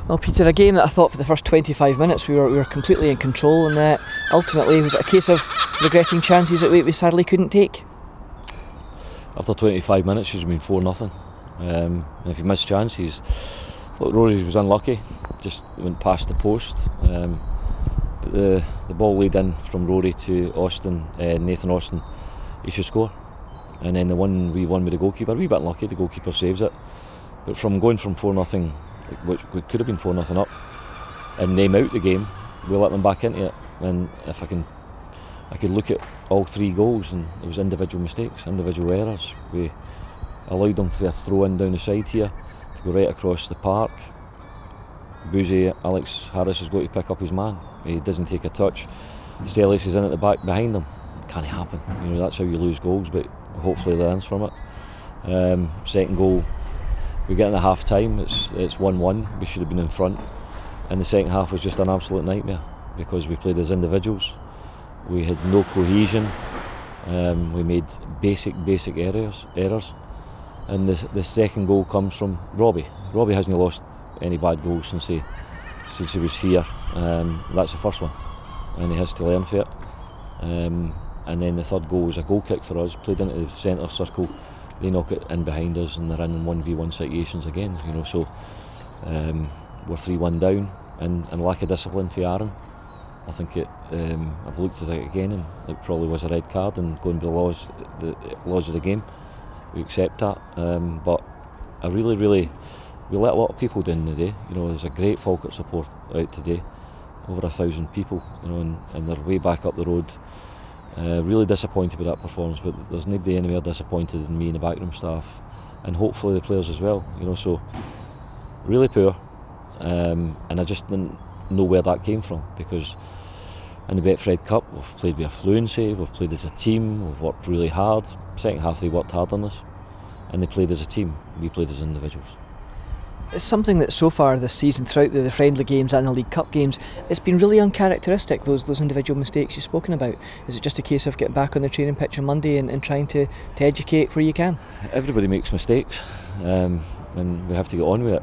Well, Peter, a game that I thought for the first 25 minutes we were completely in control, and ultimately was it a case of regretting chances that we sadly couldn't take? After 25 minutes, she's been 4-0, and if you miss chances, I thought Rory was unlucky, just went past the post. But the ball laid in from Rory to Austin, Nathan Austin, he should score. And then the one we won with the goalkeeper, a wee bit unlucky, the goalkeeper saves it. But from going from 4-0, which could have been 4-0 up, and name out the game, we let them back into it. And if I could look at all three goals, and it was individual mistakes, individual errors. We allowed them for a throw in down the side here to go right across the park. Boozy, Alex Harris has got to pick up his man. He doesn't take a touch. Stellis is in at the back behind him. Can't happen. You know, that's how you lose goals, but hopefully learns from it. Second goal, we get in the half time, it's 1-1, we should have been in front, and the second half was just an absolute nightmare because we played as individuals, we had no cohesion, we made basic errors, and the second goal comes from Robbie. Robbie hasn't lost any bad goals since he was here. That's the first one, and he has to learn for it. And then the third goal was a goal kick for us, played into the centre circle. They knock it in behind us, and they're in 1v1 situations again. You know, so we're 3-1 down, and lack of discipline for Aaron. I think I've looked at it again, and it probably was a red card. And going by the laws of the game, we accept that. But I really, we let a lot of people down today. You know, there's a great Falkirk support out today, over 1,000 people. You know, and they're way back up the road. Really disappointed with that performance, but there's nobody anywhere disappointed than me and the backroom staff, and hopefully the players as well. You know, so really poor, and I just didn't know where that came from, because in the Betfred Cup we've played with a fluency, we've played as a team, we've worked really hard. Second half they worked hard on us, and they played as a team. We played as individuals. It's something that so far this season, throughout the friendly games and the League Cup games, it's been really uncharacteristic, those individual mistakes you've spoken about. Is it just a case of getting back on the training pitch on Monday and trying to educate where you can? Everybody makes mistakes, and we have to get on with it.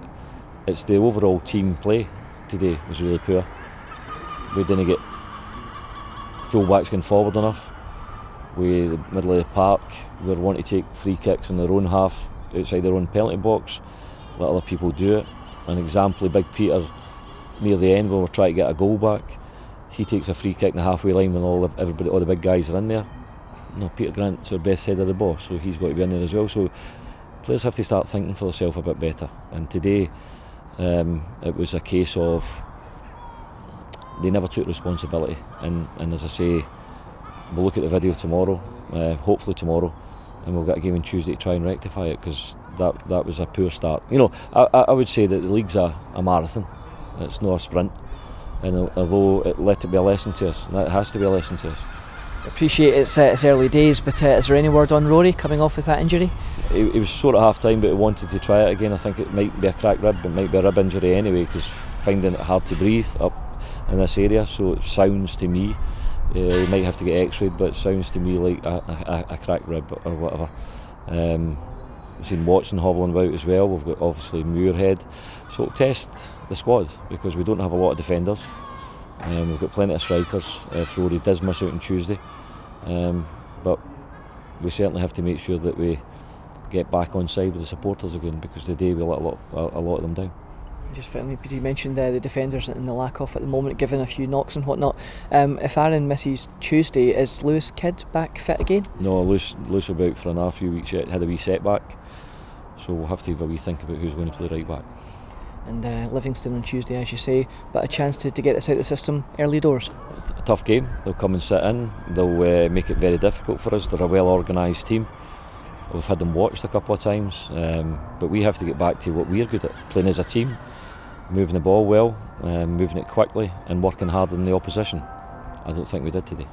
It's the overall team play today was really poor. We didn't get full-backs going forward enough. We, the middle of the park, we were wanting to take free kicks in their own half, outside their own penalty box. Let other people do it. An example, Big Peter, near the end when we're trying to get a goal back, he takes a free kick in the halfway line when all the big guys are in there. No, Peter Grant's our best head of the ball, so he's got to be in there as well. So players have to start thinking for themselves a bit better. And today it was a case of they never took responsibility. And as I say, we'll look at the video tomorrow, hopefully tomorrow, and we'll get a game on Tuesday to try and rectify it, because that was a poor start. You know, I would say that the league's a marathon, it's not a sprint, and although let it be a lesson to us, that has to be a lesson to us. I appreciate it's early days, but is there any word on Rory coming off with that injury? He was sore at half time, but he wanted to try it again. I think it might be a cracked rib, but it might be a rib injury anyway, because finding it hard to breathe up in this area. So it sounds to me, he might have to get x-rayed, but it sounds to me like a cracked rib or whatever. We've seen Watson hobbling about as well. We've got obviously Muirhead, so we'll test the squad, because we don't have a lot of defenders. We've got plenty of strikers. Rory does miss out on Tuesday, but we certainly have to make sure that we get back on side with the supporters again, because today we let a lot of them down. Just finally, Peter, you mentioned the defenders and the lack of at the moment, given a few knocks and whatnot. If Aaron misses Tuesday, is Lewis Kidd back fit again? No, Lewis will be out for another few weeks yet. Had a wee setback, so we'll have to have a wee think about who's going to play right back. And Livingston on Tuesday, as you say, but a chance to get this out of the system early doors. A tough game. They'll come and sit in. They'll make it very difficult for us. They're a well organised team. We've had them watched a couple of times, but we have to get back to what we're good at, playing as a team, moving the ball well, moving it quickly, and working harder than the opposition. I don't think we did today.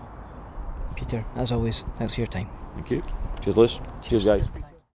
Peter, as always, thanks for your time. Thank you. Cheers, Lewis. Cheers, guys.